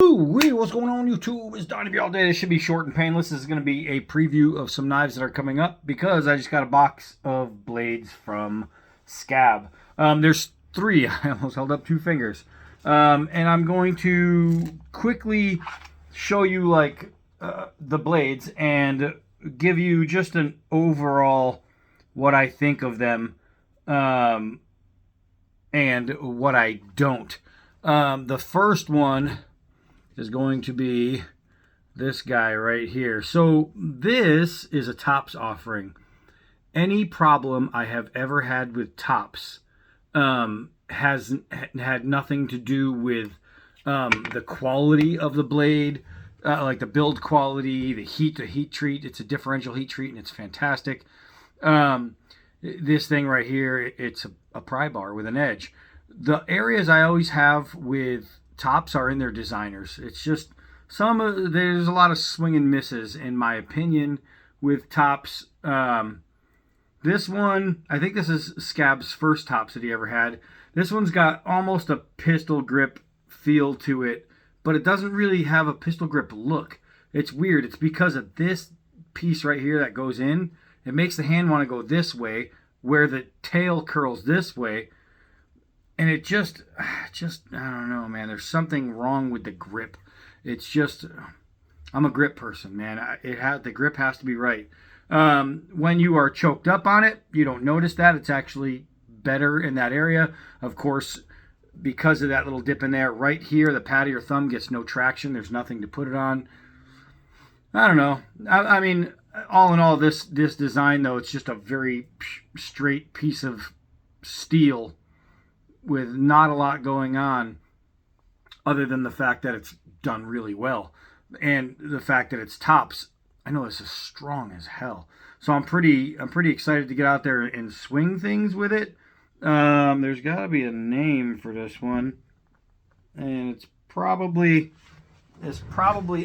Ooh, what's going on YouTube? It's Donnie all day. This should be short and painless. This is going to be a preview of some knives that are coming up because I just got a box of blades from Scab. There's three. I almost held up two fingers. And I'm going to quickly show you the blades and give you just an overall what I think of them and what I don't. The first one is going to be this guy right here. So this is a Tops offering. Any problem I have ever had with Tops has had nothing to do with the quality of the blade, like the build quality, the heat treat. It's a differential heat treat and it's fantastic. This thing right here, it's a pry bar with an edge. The areas I always have with Tops are in their designers. It's just there's a lot of swing and misses in my opinion with Tops. This one, I think this is Scab's first Tops that he ever had. This one's got almost a pistol grip feel to it, but it doesn't really have a pistol grip look. It's weird. It's because of this piece right here that goes in. It makes the hand want to go this way, where the tail curls this way. And it just, I don't know, man. There's something wrong with the grip. It's just, I'm a grip person, man. The grip has to be right. When you are choked up on it, you don't notice that. It's actually better in that area. Of course, because of that little dip in there, right here, the pad of your thumb gets no traction. There's nothing to put it on. I don't know. I mean, all in all, this design, though, it's just a very straight piece of steel with not a lot going on other than the fact that it's done really well and the fact that it's Tops. I know this is strong as hell, so I'm pretty excited to get out there and swing things with it. There's got to be a name for this one, and it's probably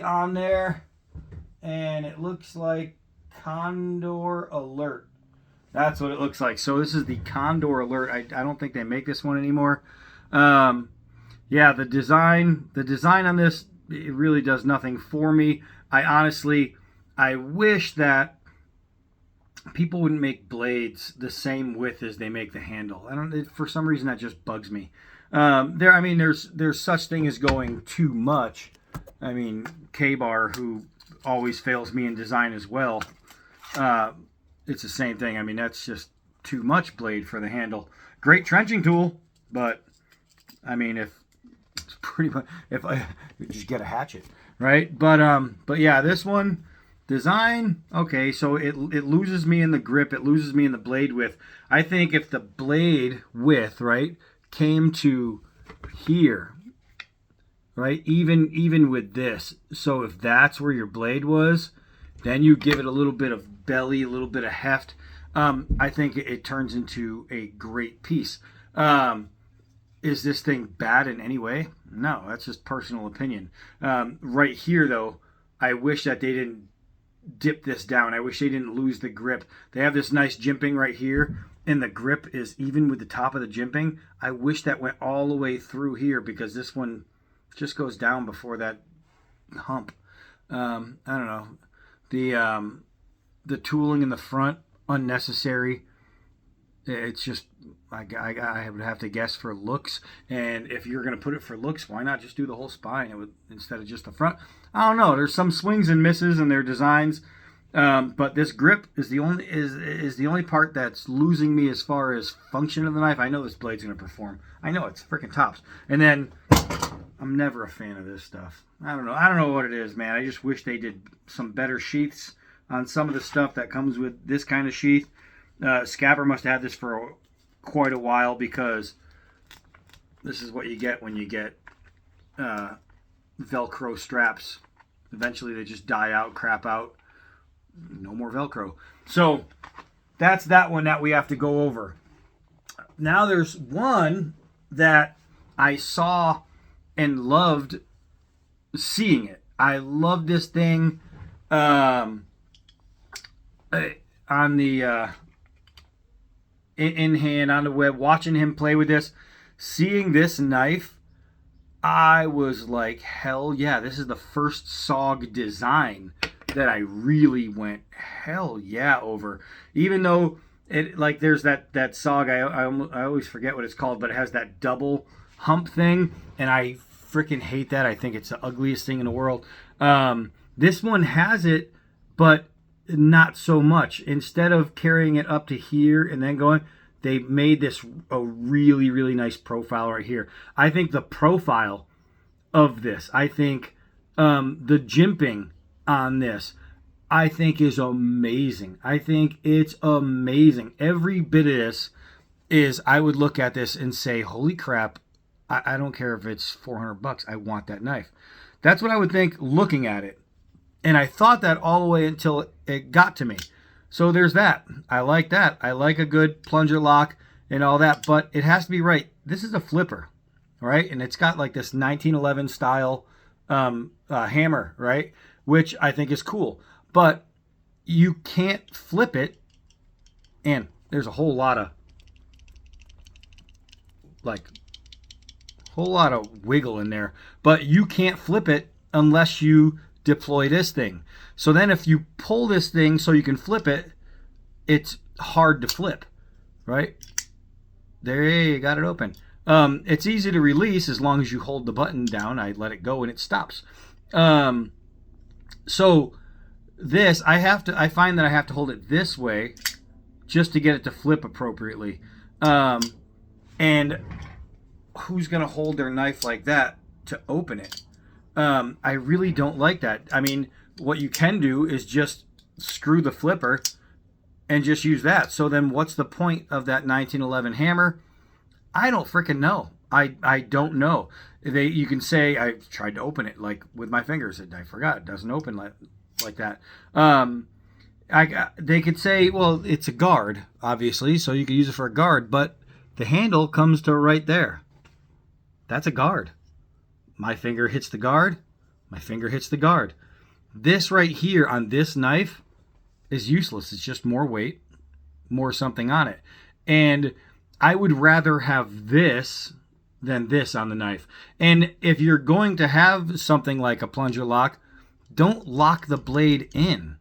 on there, and it looks like Condor Alert. That's what it looks like. So this is the Condor Alert. I don't think they make this one anymore. Yeah, the design on this, it really does nothing for me. I wish that people wouldn't make blades the same width as they make the handle. For some reason that just bugs me. There's such thing as going too much. I mean, K-Bar, who always fails me in design as well, it's the same thing. I mean, that's just too much blade for the handle. Great trenching tool, but I mean, if I just get a hatchet, right? But yeah, this one design, okay, so it loses me in the grip, it loses me in the blade width. I think if the blade width, right, came to here, right, even with this, so if that's where your blade was, then you give it a little bit of belly, a little bit of heft. I think it turns into a great piece. Is this thing bad in any way? No, that's just personal opinion. Right here, though, I wish that they didn't dip this down. I wish they didn't lose the grip. They have this nice jimping right here, and the grip is even with the top of the jimping. I wish that went all the way through here because this one just goes down before that hump. I don't know. The tooling in the front, unnecessary. It's just, I would have to guess for looks. And if you're going to put it for looks, why not just do the whole spine instead of just the front? I don't know. There's some swings and misses in their designs. But this grip is the only part that's losing me as far as function of the knife. I know this blade's going to perform. I know it's freaking Tops. And then I'm never a fan of this stuff. I don't know what it is, man. I just wish they did some better sheaths on some of the stuff that comes with this kind of sheath. Scabber must have had this for quite a while because this is what you get when you get Velcro straps. Eventually they just die out, crap out. No more Velcro. So that's that one that we have to go over. Now there's one that I saw and loved seeing it. I love this thing on the in hand on the web, watching him play with this, seeing this knife I was like, hell yeah, this is the first SOG design that I really went hell yeah over. Even though it like there's that SOG, I always forget what it's called, but it has that double hump thing, and I freaking hate that. I think it's the ugliest thing in the world. This one has it, but not so much. Instead of carrying it up to here and then going, they made this a really, really nice profile right here. I think the profile of this, I think the jimping on this, I think is amazing. I think it's amazing. Every bit of this is, I would look at this and say, holy crap, I don't care if it's $400. I want that knife. That's what I would think looking at it. And I thought that all the way until it got to me. So there's that. I like that. I like a good plunger lock and all that, but it has to be right. This is a flipper, right? And it's got like this 1911 style hammer, right? Which I think is cool. But you can't flip it, and there's a whole lot of wiggle in there. But you can't flip it unless you deploy this thing. So then if you pull this thing so you can flip it, it's hard to flip, right? There, you got it open. It's easy to release as long as you hold the button down. I let it go and it stops. So this, I find that I have to hold it this way just to get it to flip appropriately. And who's going to hold their knife like that to open it? I really don't like that. I mean, what you can do is just screw the flipper and just use that. So then what's the point of that 1911 hammer? I don't freaking know. I don't know. You can say, I tried to open it like with my fingers, and I forgot it doesn't open like that. They could say, well, it's a guard, obviously, so you could use it for a guard, but the handle comes to right there. That's a guard. My finger hits the guard. My finger hits the guard. This right here on this knife is useless. It's just more weight, more something on it. And I would rather have this than this on the knife. And if you're going to have something like a plunger lock, don't lock the blade in.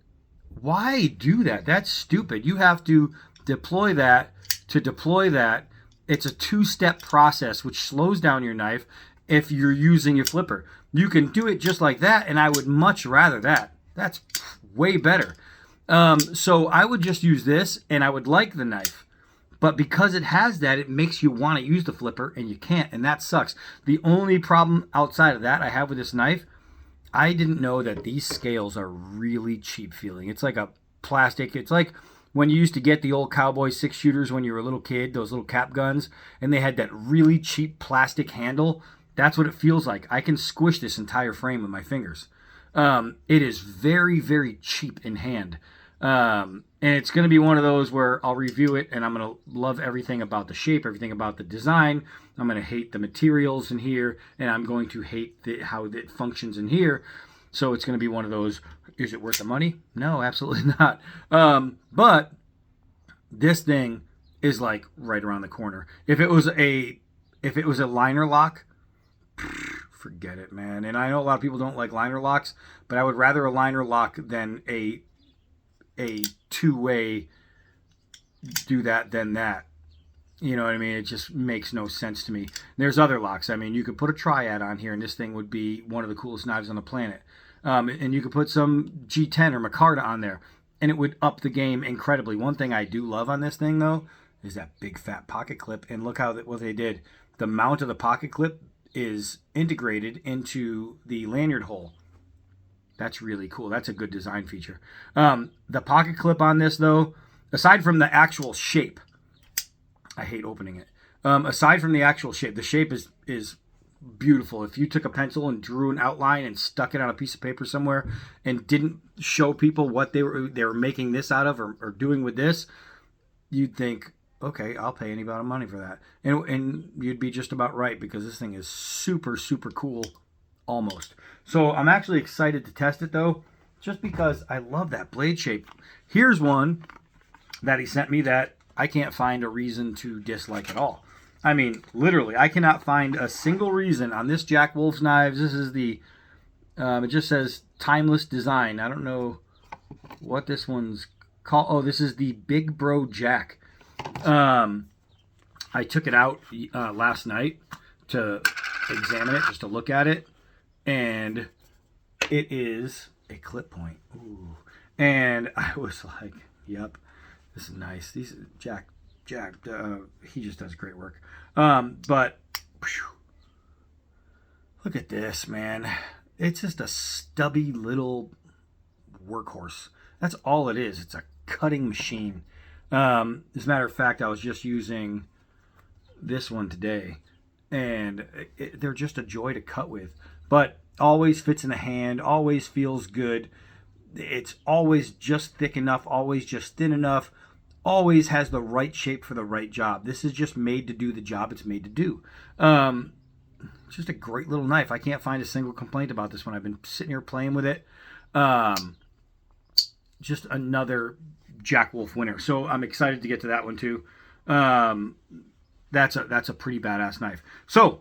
Why do that? That's stupid. You have to deploy that to deploy that. It's a two-step process, which slows down your knife if you're using a flipper. You can do it just like that, and I would much rather that. That's way better. So I would just use this, and I would like the knife. But because it has that, it makes you want to use the flipper, and you can't, and that sucks. The only problem outside of that I have with this knife, I didn't know that these scales are really cheap feeling. It's like a plastic. It's like when you used to get the old cowboy 6-shooters when you were a little kid, those little cap guns, and they had that really cheap plastic handle. That's what it feels like. I can squish this entire frame with my fingers. It is very, very cheap in hand. And it's going to be one of those where I'll review it and I'm going to love everything about the shape, everything about the design. I'm going to hate the materials in here, and I'm going to hate how it functions in here. So it's going to be one of those, is it worth the money? No, absolutely not. But this thing is like right around the corner. If it was a liner lock, forget it, man. And I know a lot of people don't like liner locks, but I would rather a liner lock than a two-way do that than that. You know what I mean? It just makes no sense to me. There's other locks. I mean, you could put a triad on here, and this thing would be one of the coolest knives on the planet. And you could put some G10 or Micarta on there, and it would up the game incredibly. One thing I do love on this thing, though, is that big fat pocket clip. And look what they did. The mount of the pocket clip is integrated into the lanyard hole. That's really cool. That's a good design feature. The pocket clip on this, though, aside from the actual shape, I hate opening it. Aside from the actual shape, the shape is beautiful. If you took a pencil and drew an outline and stuck it on a piece of paper somewhere and didn't show people what they were making this out of or doing with this, you'd think, okay, I'll pay any amount of money for that. And you'd be just about right, because this thing is super, super cool, almost. So I'm actually excited to test it, though, just because I love that blade shape. Here's one that he sent me that I can't find a reason to dislike at all. I mean, literally, I cannot find a single reason on this Jack Wolf's knives. This is the, it just says timeless design. I don't know what this one's called. Oh, this is the Big Bro Jack. I took it out last night to examine it, just to look at it, and it is a clip point. Ooh. And I was like, yep, this is nice. These Jack, he just does great work. But whew, look at this, man. It's just a stubby little workhorse. That's all it is. It's a cutting machine. As a matter of fact, I was just using this one today, and they're just a joy to cut with. But always fits in the hand, always feels good. It's always just thick enough, always just thin enough, always has the right shape for the right job. This is just made to do the job it's made to do. It's just a great little knife. I can't find a single complaint about this one. I've been sitting here playing with it. Just another Jack Wolf winner. So I'm excited to get to that one too. That's a pretty badass knife. So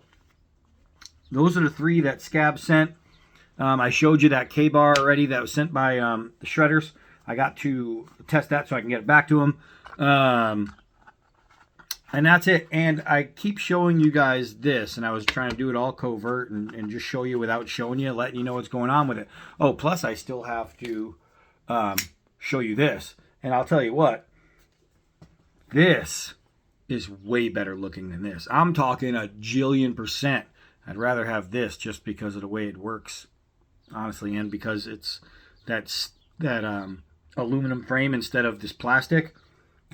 those are the 3 that Scab sent. I showed you that K-bar already that was sent by the shredders. I got to test that so I can get it back to them. And that's it. And I keep showing you guys this, and I was trying to do it all covert and just show you without showing you, letting you know what's going on with it. Oh, plus I still have to show you this. And I'll tell you what, this is way better looking than this. I'm talking a jillion %. I'd rather have this just because of the way it works, honestly, and because it's that aluminum frame instead of this plastic.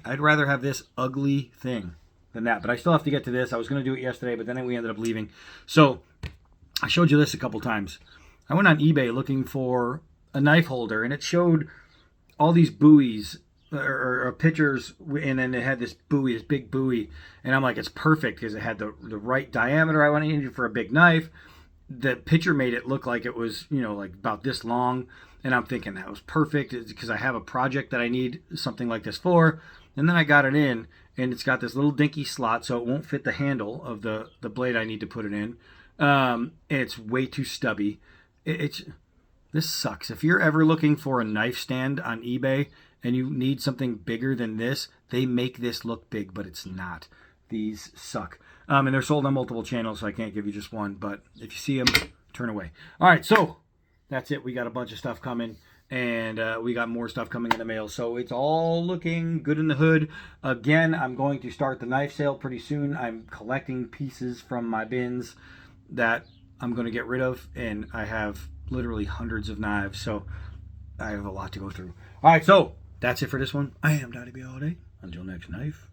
I'd rather have this ugly thing than that. But I still have to get to this. I was going to do it yesterday, but then we ended up leaving. So I showed you this a couple times. I went on eBay looking for a knife holder, and it showed all these buoys or pictures, and then it had this buoy, this big buoy, and I'm like, it's perfect because it had the right diameter I wanted for a big knife. The picture made it look like it was, like about this long, and I'm thinking that was perfect because I have a project that I need something like this for. And then I got it in, and it's got this little dinky slot, so it won't fit the handle of the blade I need to put it in. It's way too stubby. This sucks. If you're ever looking for a knife stand on eBay and you need something bigger than this, they make this look big, but it's not. These suck. And they're sold on multiple channels, so I can't give you just one. But if you see them, turn away. All right, so that's it. We got a bunch of stuff coming, and we got more stuff coming in the mail. So it's all looking good in the hood. Again, I'm going to start the knife sale pretty soon. I'm collecting pieces from my bins that I'm going to get rid of, and I have literally hundreds of knives, so I have a lot to go through. All right, so that's it for this one. I am Donnie B all day. Until next knife.